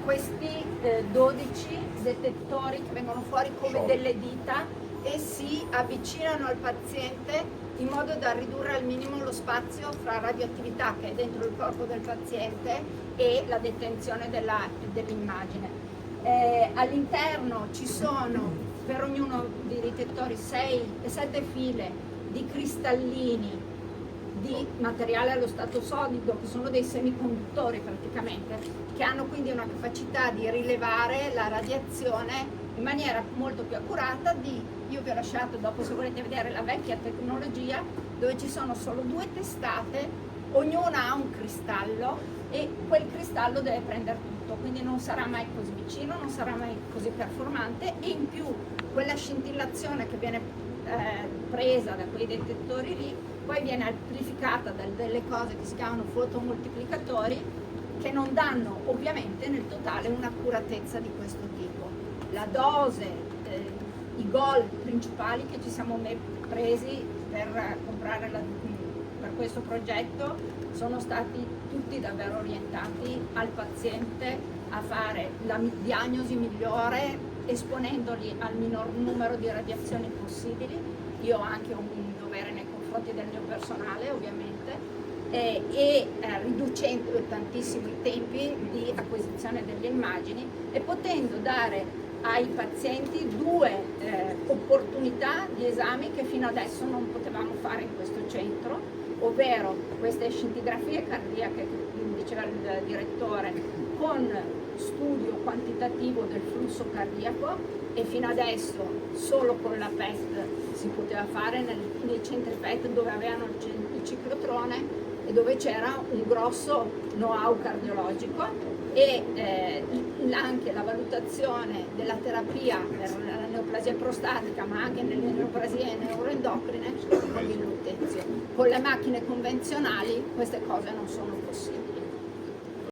questi 12 detettori che vengono fuori come delle dita e si avvicinano al paziente in modo da ridurre al minimo lo spazio fra radioattività che è dentro il corpo del paziente e la detenzione dell'immagine. All'interno ci sono per ognuno dei detettori 7 file di cristallini di materiale allo stato solido, che sono dei semiconduttori praticamente, che hanno quindi una capacità di rilevare la radiazione in maniera molto più accurata. Io vi ho lasciato dopo, se volete vedere, la vecchia tecnologia dove ci sono solo 2 testate, ognuna ha un cristallo e quel cristallo deve prendere tutto, quindi non sarà mai così vicino, non sarà mai così performante, e in più quella scintillazione che viene presa da quei detettori lì poi viene amplificata da delle cose che si chiamano fotomoltiplicatori, che non danno ovviamente nel totale un'accuratezza di questo tipo. La dose, i goal principali che ci siamo presi per comprare per questo progetto sono stati tutti davvero orientati al paziente a fare la diagnosi migliore, esponendoli al minor numero di radiazioni possibili. Io ho anche un dovere nei confronti del mio personale, ovviamente, e riducendo tantissimo i tempi di acquisizione delle immagini e potendo dare ai pazienti 2 opportunità di esami che fino adesso non potevamo fare in questo centro, ovvero queste scintigrafie cardiache che diceva il direttore, con studio quantitativo del flusso cardiaco, e fino adesso solo con la PET si poteva fare nei centri PET dove avevano il ciclotrone e dove c'era un grosso know-how cardiologico, e anche la valutazione della terapia per la neoplasia prostatica, ma anche nelle neoplasie neuroendocrine con il lutezio. Con le macchine convenzionali queste cose non sono possibili.